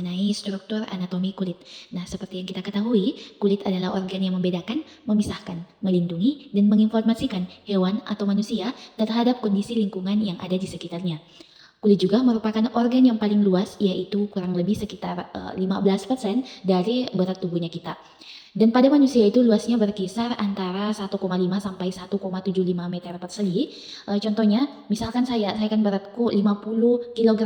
mengenai struktur anatomi kulit. Nah, seperti yang kita ketahui, kulit adalah organ yang membedakan, memisahkan, melindungi, dan menginformasikan hewan atau manusia terhadap kondisi lingkungan yang ada di sekitarnya. Kulit juga merupakan organ yang paling luas, yaitu kurang lebih sekitar 15% dari berat tubuhnya kita. Dan pada manusia itu luasnya berkisar antara 1,5 sampai 1,75 meter persegi. Contohnya, misalkan saya kan beratku 50 kg.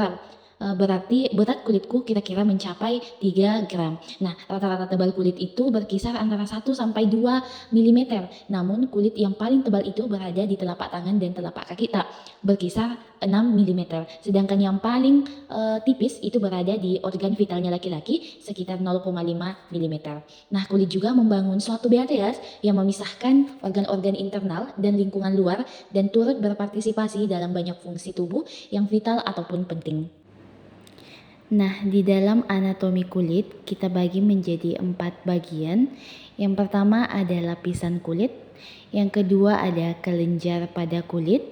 Berarti berat kulitku kira-kira mencapai 3 gram. Nah, rata-rata tebal kulit itu berkisar antara 1 sampai 2 mm. Namun, kulit yang paling tebal itu berada di telapak tangan dan telapak kaki kita, berkisar 6 mm. Sedangkan yang paling tipis itu berada di organ vitalnya laki-laki, sekitar 0,5 mm. Nah, kulit juga membangun suatu barrier yang memisahkan organ-organ internal dan lingkungan luar dan turut berpartisipasi dalam banyak fungsi tubuh yang vital ataupun penting. Nah, di dalam anatomi kulit kita bagi menjadi 4 bagian. Yang pertama ada lapisan kulit, yang kedua ada kelenjar pada kulit,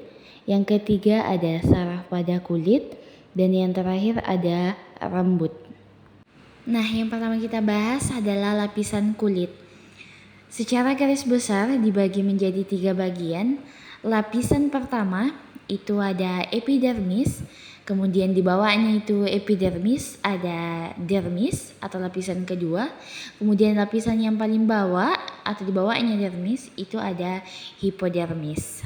yang ketiga ada saraf pada kulit, dan yang terakhir ada rambut. Nah, yang pertama kita bahas adalah lapisan kulit. Secara garis besar dibagi menjadi 3 bagian. Lapisan pertama itu ada epidermis, kemudian di bawahnya itu epidermis ada dermis atau lapisan kedua, kemudian lapisan yang paling bawah atau di bawahnya dermis itu ada hipodermis.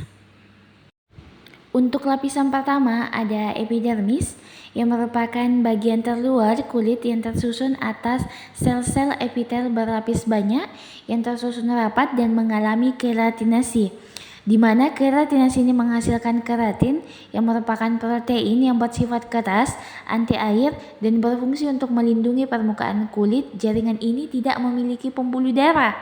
Untuk lapisan pertama ada epidermis yang merupakan bagian terluar kulit yang tersusun atas sel-sel epitel berlapis banyak yang tersusun rapat dan mengalami keratinasi, di mana keratinasi ini menghasilkan keratin yang merupakan protein yang bersifat keras, anti air, dan berfungsi untuk melindungi permukaan kulit. Jaringan ini tidak memiliki pembuluh darah.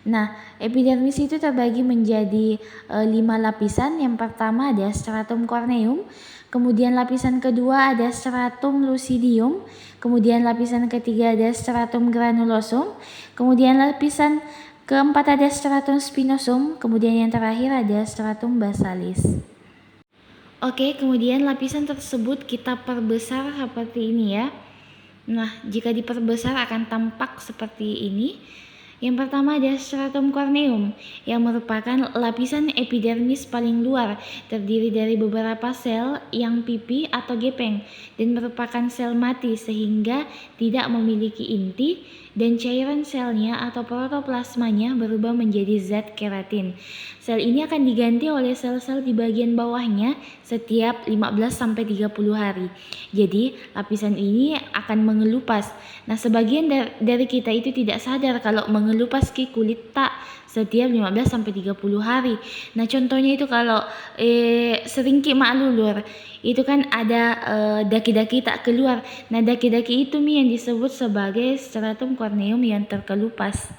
Nah, epidermis itu terbagi menjadi 5 lapisan. Yang pertama ada stratum corneum, kemudian lapisan kedua ada stratum lucidium, kemudian lapisan ketiga ada stratum granulosum, kemudian lapisan keempat ada stratum spinosum, kemudian yang terakhir ada stratum basalis. Oke, kemudian lapisan tersebut kita perbesar seperti ini ya. Nah, jika diperbesar akan tampak seperti ini. Yang pertama ada stratum corneum yang merupakan lapisan epidermis paling luar, terdiri dari beberapa sel yang pipi atau gepeng dan merupakan sel mati sehingga tidak memiliki inti, dan cairan selnya atau protoplasmanya berubah menjadi zat keratin. Sel ini akan diganti oleh sel-sel di bagian bawahnya setiap 15-30 hari. Jadi lapisan ini akan mengelupas. Nah, sebagian dari kita itu tidak sadar kalau mengelupas kulit tak setiap 15-30 hari. Nah, contohnya itu kalau seringki mak lulur, itu kan ada daki-daki tak keluar. Nah, daki-daki itu yang disebut sebagai stratum corneum yang terkelupas.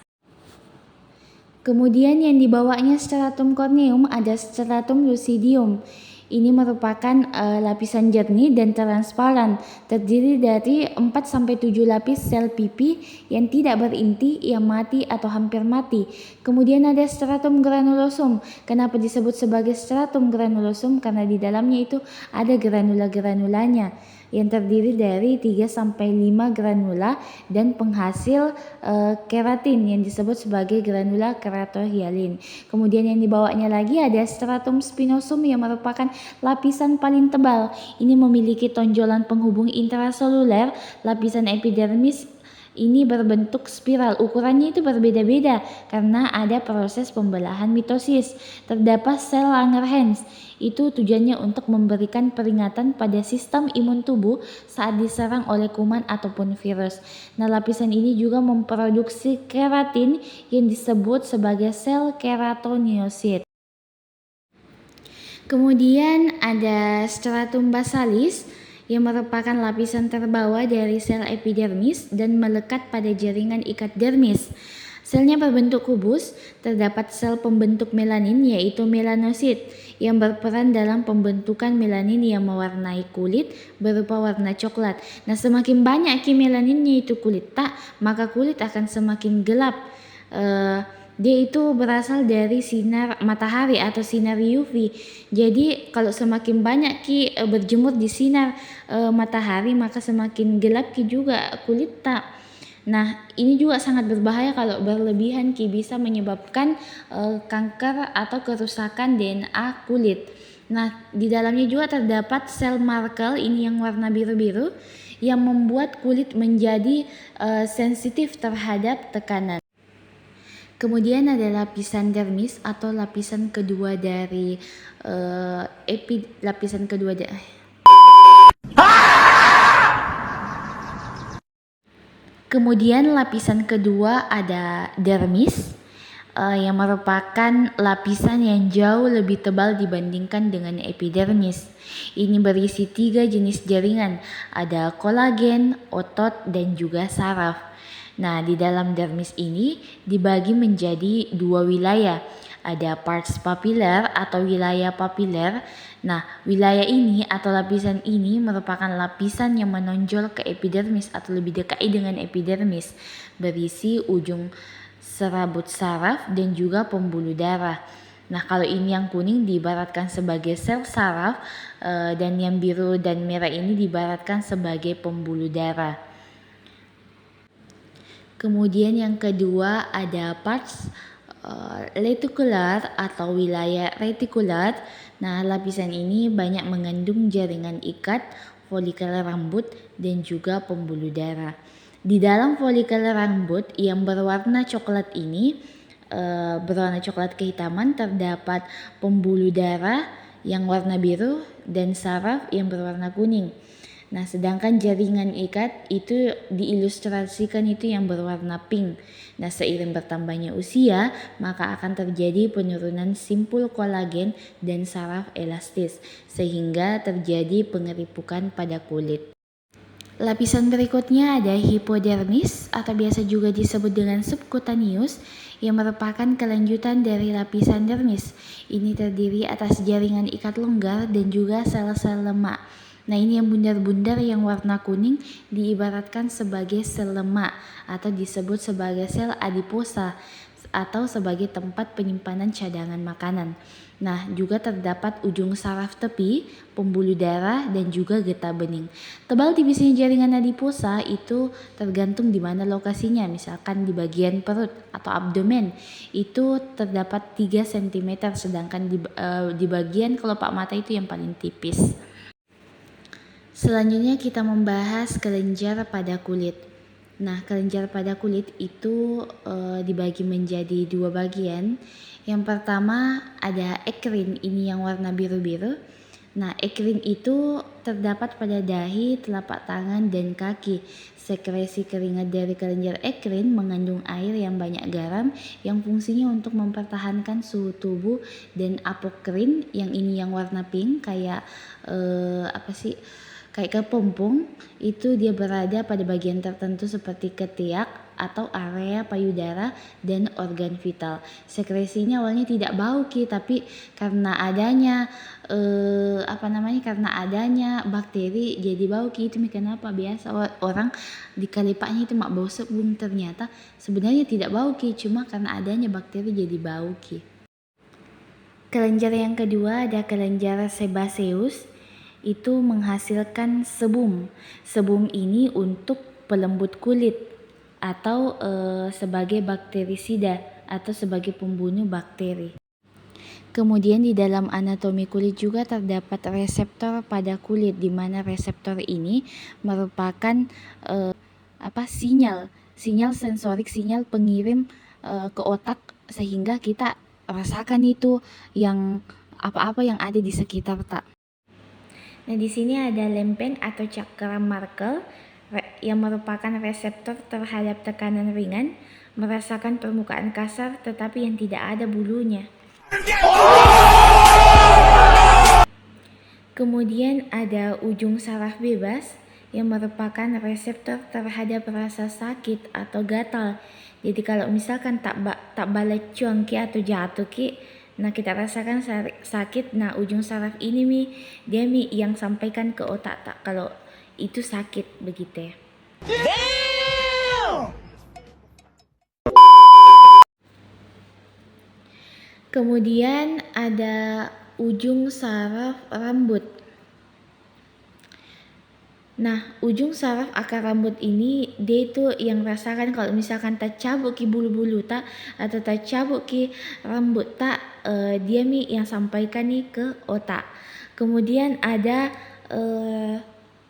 Kemudian yang di bawahnya stratum corneum ada stratum lucidium. Ini merupakan lapisan jernih dan transparan, terdiri dari 4-7 lapis sel pipi yang tidak berinti, yang mati atau hampir mati. Kemudian ada stratum granulosum. Kenapa disebut sebagai stratum granulosum? Karena di dalamnya itu ada granula-granulanya yang terdiri dari 3-5 granula dan penghasil keratin yang disebut sebagai granula keratohyalin. Kemudian yang dibawanya lagi ada stratum spinosum yang merupakan lapisan paling tebal. Ini memiliki tonjolan penghubung intraseluler. Lapisan epidermis ini berbentuk spiral, ukurannya itu berbeda-beda karena ada proses pembelahan mitosis. Terdapat sel Langerhans, itu tujuannya untuk memberikan peringatan pada sistem imun tubuh saat diserang oleh kuman ataupun virus. Nah, lapisan ini juga memproduksi keratin yang disebut sebagai sel keratinosit. Kemudian ada stratum basalis yang merupakan lapisan terbawah dari sel epidermis dan melekat pada jaringan ikat dermis. Selnya berbentuk kubus, terdapat sel pembentuk melanin yaitu melanosit yang berperan dalam pembentukan melanin yang mewarnai kulit berupa warna coklat. Nah, semakin banyak melaninnya itu kulit tak, maka kulit akan semakin gelap. dia itu berasal dari sinar matahari atau sinar UV. Jadi kalau semakin banyak berjemur di sinar matahari, maka semakin gelap juga kulit tak. Nah, ini juga sangat berbahaya kalau berlebihan bisa menyebabkan kanker atau kerusakan DNA kulit. Nah, di dalamnya juga terdapat sel Merkel ini yang warna biru-biru yang membuat kulit menjadi sensitif terhadap tekanan. Kemudian ada lapisan dermis atau lapisan kedua dari lapisan kedua Kemudian lapisan kedua ada dermis yang merupakan lapisan yang jauh lebih tebal dibandingkan dengan epidermis. Ini berisi 3 jenis jaringan, ada kolagen, otot, dan juga saraf. Nah, di dalam dermis ini dibagi menjadi 2 wilayah. Ada parts papiler atau wilayah papiler. Nah, wilayah ini atau lapisan ini merupakan lapisan yang menonjol ke epidermis atau lebih dekat dengan epidermis, berisi ujung serabut saraf dan juga pembuluh darah. Nah, kalau ini yang kuning diibaratkan sebagai sel saraf dan yang biru dan merah ini diibaratkan sebagai pembuluh darah. Kemudian yang kedua ada parts retikular atau wilayah retikular. Nah, lapisan ini banyak mengandung jaringan ikat, folikel rambut, dan juga pembuluh darah. Di dalam folikel rambut yang berwarna coklat ini, berwarna coklat kehitaman, terdapat pembuluh darah yang warna biru dan saraf yang berwarna kuning. Nah, sedangkan jaringan ikat itu diilustrasikan itu yang berwarna pink. Nah, seiring bertambahnya usia, maka akan terjadi penurunan simpul kolagen dan saraf elastis, sehingga terjadi pengeripukan pada kulit. Lapisan berikutnya ada hipodermis atau biasa juga disebut dengan subcutaneous yang merupakan kelanjutan dari lapisan dermis. Ini terdiri atas jaringan ikat longgar dan juga sel-sel lemak. Nah, ini yang bundar-bundar yang warna kuning diibaratkan sebagai sel lemak atau disebut sebagai sel adiposa atau sebagai tempat penyimpanan cadangan makanan. Nah, juga terdapat ujung saraf tepi, pembuluh darah, dan juga getah bening. Tebal tipisnya jaringan adiposa itu tergantung di mana lokasinya. Misalkan di bagian perut atau abdomen itu terdapat 3 cm, sedangkan di bagian kelopak mata itu yang paling tipis. Selanjutnya kita membahas kelenjar pada kulit. Nah, kelenjar pada kulit itu dibagi menjadi 2 bagian. Yang pertama ada ekrin, ini yang warna biru-biru. Nah, ekrin itu terdapat pada dahi, telapak tangan, dan kaki. Sekresi keringat dari kelenjar ekrin mengandung air yang banyak garam yang fungsinya untuk mempertahankan suhu tubuh, dan apokrin yang ini yang warna pink kayak kayak kepompong, itu dia berada pada bagian tertentu seperti ketiak atau area payudara dan organ vital. Sekresinya awalnya tidak bau tapi karena adanya karena adanya bakteri jadi bau itu kenapa biasa orang di kalipaknya itu mak bau sebelum, ternyata sebenarnya tidak bau cuma karena adanya bakteri jadi bau Kelenjar yang kedua ada kelenjar sebaceus. Itu menghasilkan sebum. Sebum ini untuk pelembut kulit atau sebagai bakterisida atau sebagai pembunuh bakteri. Kemudian di dalam anatomi kulit juga terdapat reseptor pada kulit, di mana reseptor ini merupakan sinyal sensorik, sinyal pengirim ke otak sehingga kita rasakan itu yang apa-apa yang ada di sekitar tak. Nah, di sini ada lempen atau cakra Merkel yang merupakan reseptor terhadap tekanan ringan, merasakan permukaan kasar tetapi yang tidak ada bulunya. Kemudian ada ujung saraf bebas yang merupakan reseptor terhadap rasa sakit atau gatal. Jadi kalau misalkan tak balik cuang atau jatuh nah kita rasakan sakit. Nah, ujung saraf ini dia yang sampaikan ke otak tak kalau itu sakit begitu ya. Kemudian ada ujung saraf rambut. Nah, ujung saraf akar rambut ini dia itu yang rasakan kalau misalkan tercabut ki bulu-bulu tak atau tercabut ki rambut tak, dia mi yang sampaikan nih ke otak. Kemudian ada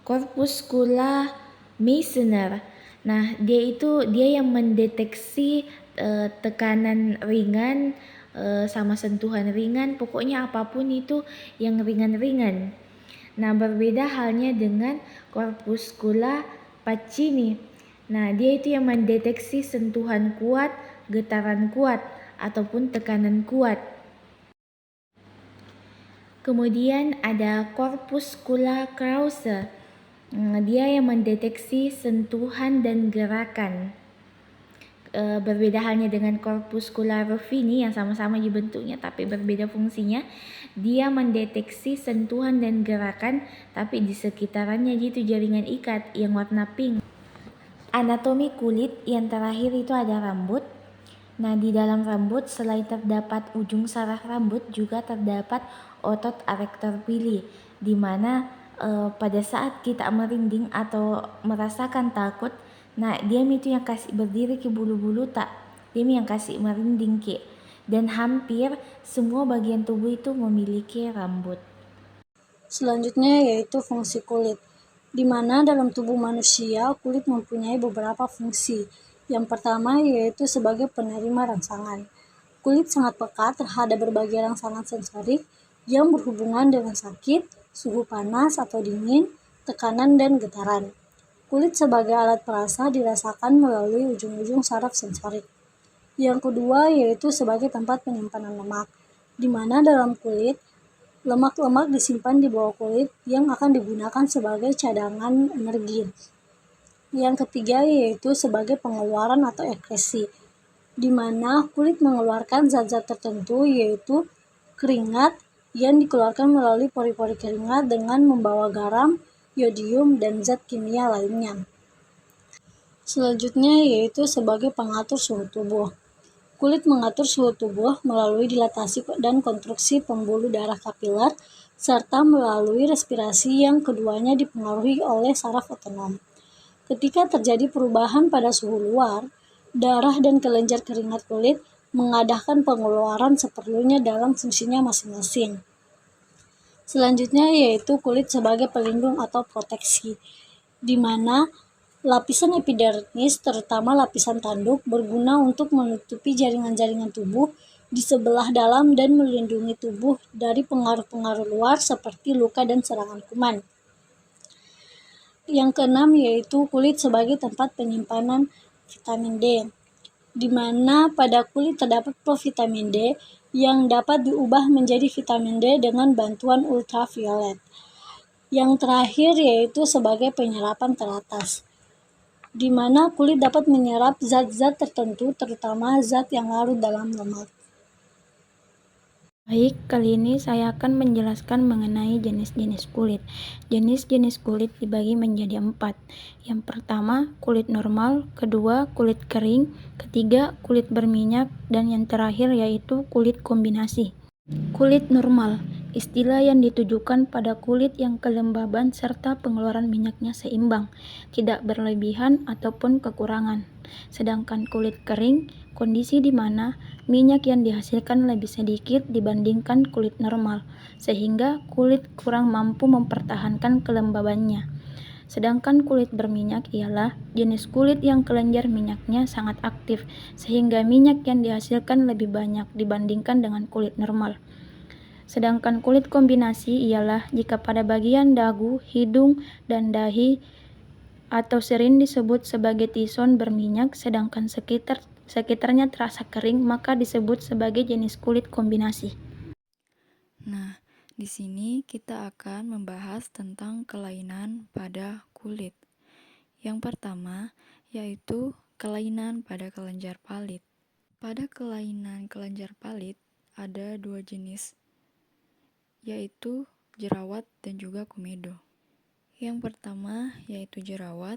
corpuscula Meissner. Nah, dia yang mendeteksi tekanan ringan sama sentuhan ringan, pokoknya apapun itu yang ringan-ringan. Nah, berbeda halnya dengan corpuscula Pacini. Nah, dia itu yang mendeteksi sentuhan kuat, getaran kuat, ataupun tekanan kuat. Kemudian ada corpuscula Krause. Dia yang mendeteksi sentuhan dan gerakan. Berbeda halnya dengan corpuscula Ruffini yang sama-sama bentuknya tapi berbeda fungsinya. Dia mendeteksi sentuhan dan gerakan tapi di sekitarannya gitu jaringan ikat yang warna pink. Anatomi kulit yang terakhir itu ada rambut. Nah, di dalam rambut selain terdapat ujung saraf rambut juga terdapat otot erektor pili, di mana pada saat kita merinding atau merasakan takut, nah dia itu yang kasih berdiri ke bulu-bulu tak, dia yang kasih merinding ke. Dan hampir semua bagian tubuh itu memiliki rambut. Selanjutnya yaitu fungsi kulit, di mana dalam tubuh manusia kulit mempunyai beberapa fungsi. Yang pertama yaitu sebagai penerima rangsangan. Kulit sangat peka terhadap berbagai rangsangan sensorik yang berhubungan dengan sakit, suhu panas atau dingin, tekanan, dan getaran. Kulit sebagai alat perasa dirasakan melalui ujung-ujung saraf sensorik. Yang kedua yaitu sebagai tempat penyimpanan lemak, di mana dalam kulit lemak-lemak disimpan di bawah kulit yang akan digunakan sebagai cadangan energi. Yang ketiga yaitu sebagai pengeluaran atau ekskresi, di mana kulit mengeluarkan zat-zat tertentu yaitu keringat yang dikeluarkan melalui pori-pori keringat dengan membawa garam, yodium, dan zat kimia lainnya. Selanjutnya yaitu sebagai pengatur suhu tubuh. Kulit mengatur suhu tubuh melalui dilatasi dan konstruksi pembuluh darah kapiler, serta melalui respirasi yang keduanya dipengaruhi oleh saraf otonom. Ketika terjadi perubahan pada suhu luar, darah dan kelenjar keringat kulit mengadakan pengeluaran seperlunya dalam fungsinya masing-masing. Selanjutnya yaitu kulit sebagai pelindung atau proteksi, di mana lapisan epidermis, terutama lapisan tanduk, berguna untuk menutupi jaringan-jaringan tubuh di sebelah dalam dan melindungi tubuh dari pengaruh-pengaruh luar seperti luka dan serangan kuman. Yang keenam yaitu kulit sebagai tempat penyimpanan vitamin D, di mana pada kulit terdapat provitamin D yang dapat diubah menjadi vitamin D dengan bantuan ultraviolet. Yang terakhir yaitu sebagai penyerapan teratas, di mana kulit dapat menyerap zat-zat tertentu, terutama zat yang larut dalam lemak. Baik, kali ini saya akan menjelaskan mengenai jenis-jenis kulit. Jenis-jenis kulit dibagi menjadi 4. Yang pertama, kulit normal, kedua, kulit kering, ketiga, kulit berminyak, dan yang terakhir yaitu kulit kombinasi. Kulit normal, istilah yang ditujukan pada kulit yang kelembaban serta pengeluaran minyaknya seimbang, tidak berlebihan ataupun kekurangan. Sedangkan kulit kering, kondisi di mana minyak yang dihasilkan lebih sedikit dibandingkan kulit normal, sehingga kulit kurang mampu mempertahankan kelembabannya. Sedangkan kulit berminyak ialah jenis kulit yang kelenjar minyaknya sangat aktif, sehingga minyak yang dihasilkan lebih banyak dibandingkan dengan kulit normal. Sedangkan kulit kombinasi ialah jika pada bagian dagu, hidung, dan dahi atau sering disebut sebagai tison berminyak, sedangkan sekitarnya terasa kering, maka disebut sebagai jenis kulit kombinasi. Nah, di sini kita akan membahas tentang kelainan pada kulit. Yang pertama, yaitu kelainan pada kelenjar palit. Pada kelainan kelenjar palit, ada 2 jenis, yaitu jerawat dan juga komedo. Yang pertama yaitu jerawat.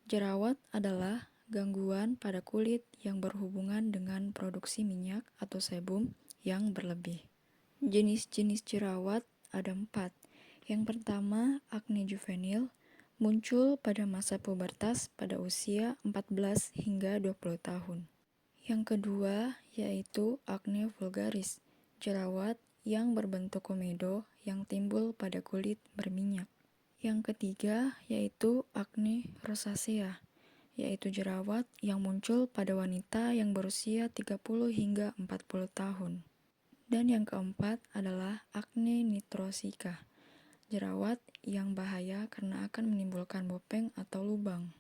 Jerawat adalah gangguan pada kulit yang berhubungan dengan produksi minyak atau sebum yang berlebih. Jenis-jenis jerawat ada 4. Yang pertama, akne juvenil, muncul pada masa pubertas pada usia 14 hingga 20 tahun. Yang kedua, yaitu akne vulgaris, jerawat yang berbentuk komedo yang timbul pada kulit berminyak. Yang ketiga, yaitu akne rosacea, yaitu jerawat yang muncul pada wanita yang berusia 30 hingga 40 tahun. Dan yang keempat adalah akne nitrosika, jerawat yang bahaya karena akan menimbulkan bopeng atau lubang.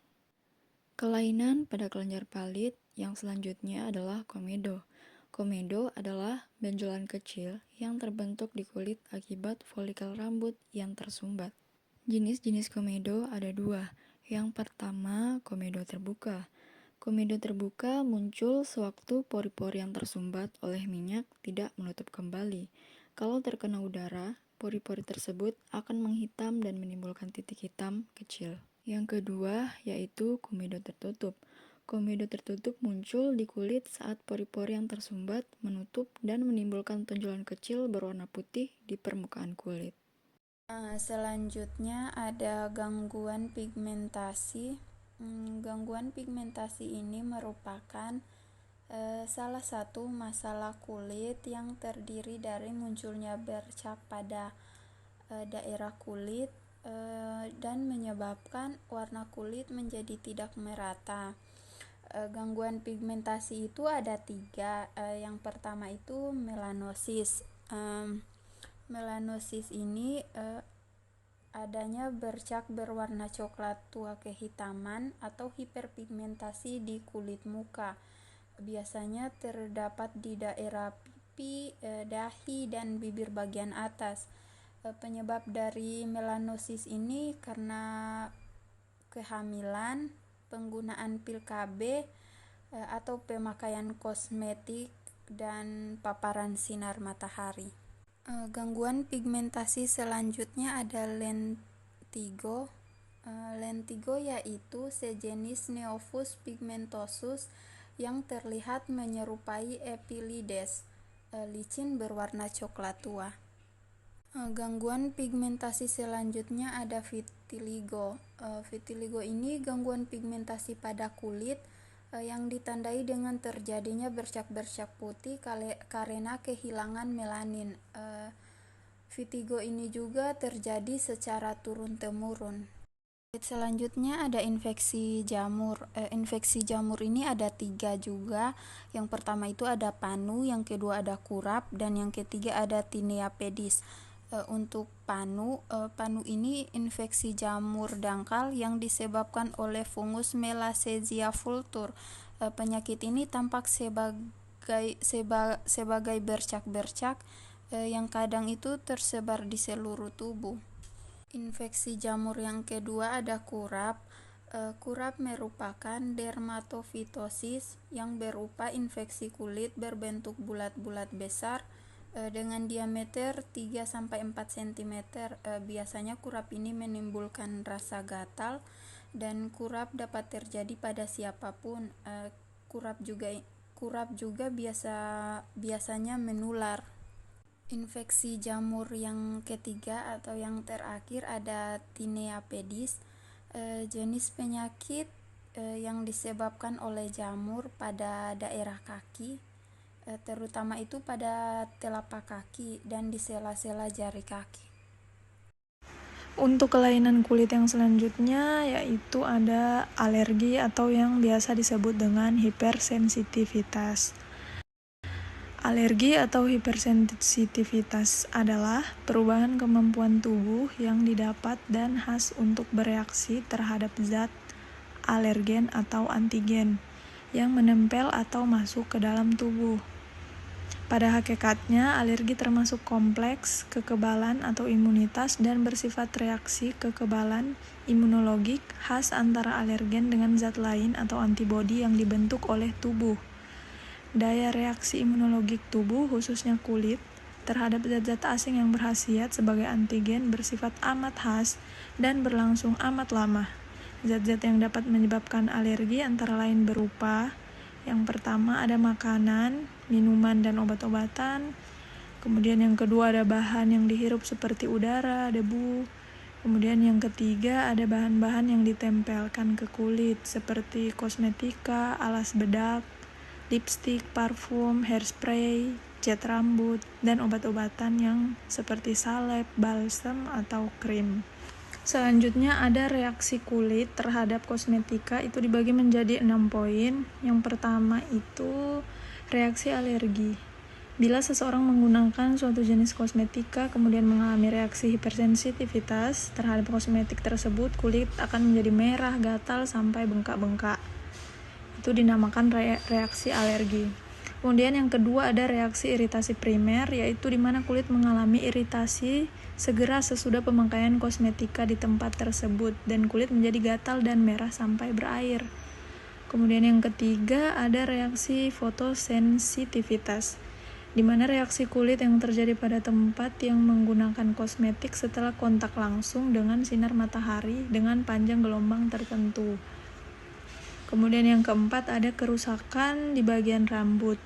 Kelainan pada kelenjar palit yang selanjutnya adalah komedo. Komedo adalah benjolan kecil yang terbentuk di kulit akibat folikel rambut yang tersumbat. Jenis-jenis komedo ada 2. Yang pertama, komedo terbuka. Komedo terbuka muncul sewaktu pori-pori yang tersumbat oleh minyak tidak menutup kembali. Kalau terkena udara, pori-pori tersebut akan menghitam dan menimbulkan titik hitam kecil. Yang kedua, yaitu komedo tertutup. Komedo tertutup muncul di kulit saat pori-pori yang tersumbat menutup dan menimbulkan tonjolan kecil berwarna putih di permukaan kulit. Selanjutnya ada gangguan pigmentasi. Gangguan pigmentasi ini merupakan salah satu masalah kulit yang terdiri dari munculnya bercak pada daerah kulit dan menyebabkan warna kulit menjadi tidak merata. Gangguan pigmentasi itu ada 3. Yang pertama itu melanosis. Melanosis ini adanya bercak berwarna coklat tua kehitaman atau hiperpigmentasi di kulit muka. Biasanya terdapat di daerah pipi, dahi, dan bibir bagian atas. Penyebab dari melanosis ini karena kehamilan, penggunaan pil KB, atau pemakaian kosmetik, dan paparan sinar matahari. Gangguan pigmentasi selanjutnya ada lentigo. Lentigo yaitu sejenis neophyus pigmentosus yang terlihat menyerupai epilides, licin berwarna coklat tua. Gangguan pigmentasi selanjutnya ada vitiligo. Vitiligo ini gangguan pigmentasi pada kulit yang ditandai dengan terjadinya bercak-bercak putih karena kehilangan melanin. Vitiligo ini juga terjadi secara turun-temurun. Selanjutnya ada infeksi jamur. Infeksi jamur ini ada 3 juga. Yang pertama itu ada panu, yang kedua ada kurap, dan yang ketiga ada tinea pedis. Untuk panu ini infeksi jamur dangkal yang disebabkan oleh fungus Melasthesia vultur. Penyakit ini tampak sebagai bercak-bercak yang kadang itu tersebar di seluruh tubuh. Infeksi jamur yang kedua ada kurap. Kurap merupakan dermatofitosis yang berupa infeksi kulit berbentuk bulat-bulat besar dengan diameter 3-4 cm. Biasanya kurap ini menimbulkan rasa gatal dan kurap dapat terjadi pada siapapun. Kurap juga biasanya menular. Infeksi jamur yang ketiga atau yang terakhir ada tinea pedis, jenis penyakit yang disebabkan oleh jamur pada daerah kaki, terutama itu pada telapak kaki dan di sela-sela jari kaki. Untuk kelainan kulit yang selanjutnya yaitu ada alergi atau yang biasa disebut dengan hipersensitivitas. Alergi atau hipersensitivitas adalah perubahan kemampuan tubuh yang didapat dan khas untuk bereaksi terhadap zat, alergen atau antigen yang menempel atau masuk ke dalam tubuh. Pada hakikatnya, alergi termasuk kompleks kekebalan atau imunitas dan bersifat reaksi kekebalan imunologik khas antara alergen dengan zat lain atau antibodi yang dibentuk oleh tubuh. Daya reaksi imunologik tubuh, khususnya kulit, terhadap zat-zat asing yang berkhasiat sebagai antigen bersifat amat khas dan berlangsung amat lama. Zat-zat yang dapat menyebabkan alergi antara lain berupa Yang pertama ada makanan, minuman, dan obat-obatan. Kemudian yang kedua ada bahan yang dihirup seperti udara, debu. Kemudian yang ketiga ada bahan-bahan yang ditempelkan ke kulit seperti kosmetika, alas bedak, lipstik, parfum, hairspray, cat rambut, dan obat-obatan yang seperti salep, balsam, atau krim. Selanjutnya ada reaksi kulit terhadap kosmetika, itu dibagi menjadi 6 poin. Yang pertama itu reaksi alergi. Bila seseorang menggunakan suatu jenis kosmetika kemudian mengalami reaksi hipersensitivitas terhadap kosmetik tersebut, kulit akan menjadi merah, gatal, sampai bengkak-bengkak. Itu dinamakan reaksi alergi. Kemudian yang kedua ada reaksi iritasi primer, yaitu di mana kulit mengalami iritasi segera sesudah pemakaian kosmetika di tempat tersebut dan kulit menjadi gatal dan merah sampai berair. Kemudian yang ketiga ada reaksi fotosensitivitas, di mana reaksi kulit yang terjadi pada tempat yang menggunakan kosmetik setelah kontak langsung dengan sinar matahari dengan panjang gelombang tertentu. Kemudian yang keempat ada kerusakan di bagian rambut.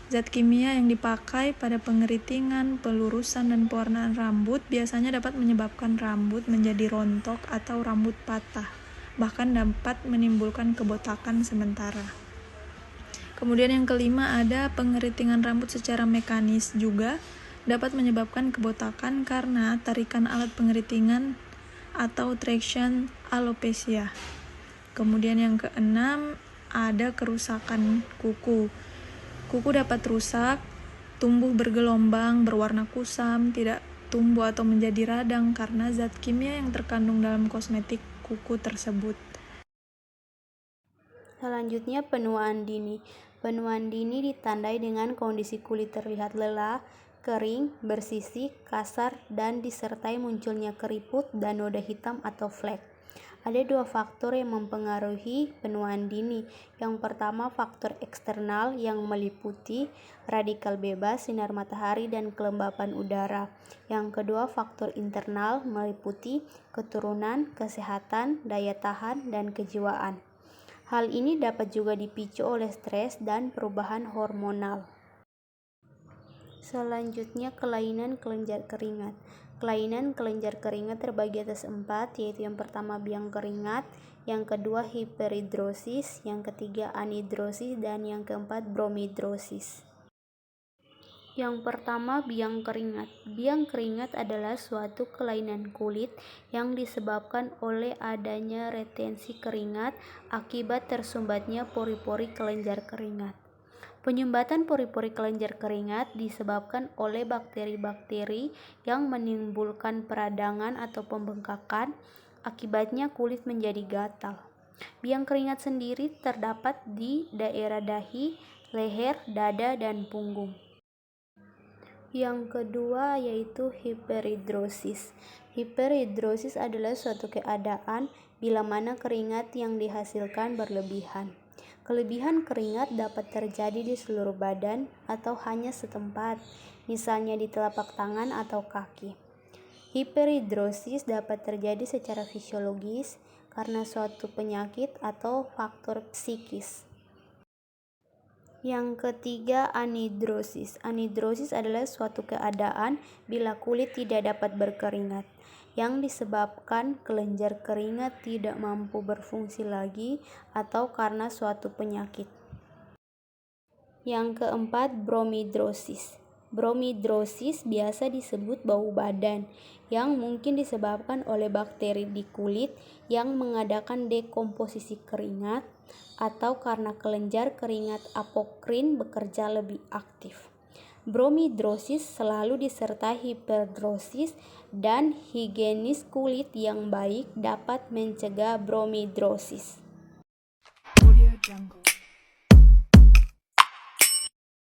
Zat kimia yang dipakai pada pengeritingan, pelurusan, dan pewarnaan rambut biasanya dapat menyebabkan rambut menjadi rontok atau rambut patah, bahkan dapat menimbulkan kebotakan sementara. Kemudian yang kelima ada pengeritingan rambut secara mekanis juga dapat menyebabkan kebotakan karena tarikan alat pengeritingan atau traction alopecia. Kemudian yang keenam ada kerusakan kuku. Kuku dapat rusak, tumbuh bergelombang, berwarna kusam, tidak tumbuh atau menjadi radang karena zat kimia yang terkandung dalam kosmetik kuku tersebut. Selanjutnya penuaan dini. Penuaan dini ditandai dengan kondisi kulit terlihat lelah, kering, bersisik, kasar, dan disertai munculnya keriput dan noda hitam atau flek. Ada dua faktor yang mempengaruhi penuaan dini. Yang pertama faktor eksternal yang meliputi radikal bebas, sinar matahari, dan kelembapan udara. Yang kedua faktor internal meliputi keturunan, kesehatan, daya tahan, dan kejiwaan. Hal ini dapat juga dipicu oleh stres dan perubahan hormonal. Selanjutnya kelainan kelenjar keringat. Kelainan kelenjar keringat terbagi atas 4, yaitu yang pertama biang keringat, yang kedua hiperhidrosis, yang ketiga anhidrosis, dan yang keempat bromhidrosis. Yang pertama biang keringat. Biang keringat adalah suatu kelainan kulit yang disebabkan oleh adanya retensi keringat akibat tersumbatnya pori-pori kelenjar keringat. Penyumbatan pori-pori kelenjar keringat disebabkan oleh bakteri-bakteri yang menimbulkan peradangan atau pembengkakan, akibatnya kulit menjadi gatal. Biang keringat sendiri terdapat di daerah dahi, leher, dada, dan punggung. Yang kedua yaitu hiperhidrosis. Hiperhidrosis adalah suatu keadaan bila mana keringat yang dihasilkan berlebihan. Kelebihan keringat dapat terjadi di seluruh badan atau hanya setempat, misalnya di telapak tangan atau kaki. Hiperhidrosis dapat terjadi secara fisiologis karena suatu penyakit atau faktor psikis. Yang ketiga anhidrosis. Anhidrosis adalah suatu keadaan bila kulit tidak dapat berkeringat, yang disebabkan kelenjar keringat tidak mampu berfungsi lagi atau karena suatu penyakit. Yang keempat bromhidrosis. Bromhidrosis biasa disebut bau badan, yang mungkin disebabkan oleh bakteri di kulit yang mengadakan dekomposisi keringat atau karena kelenjar keringat apokrin bekerja lebih aktif. Bromhidrosis selalu disertai hiperdrosis dan higienis kulit yang baik dapat mencegah bromhidrosis.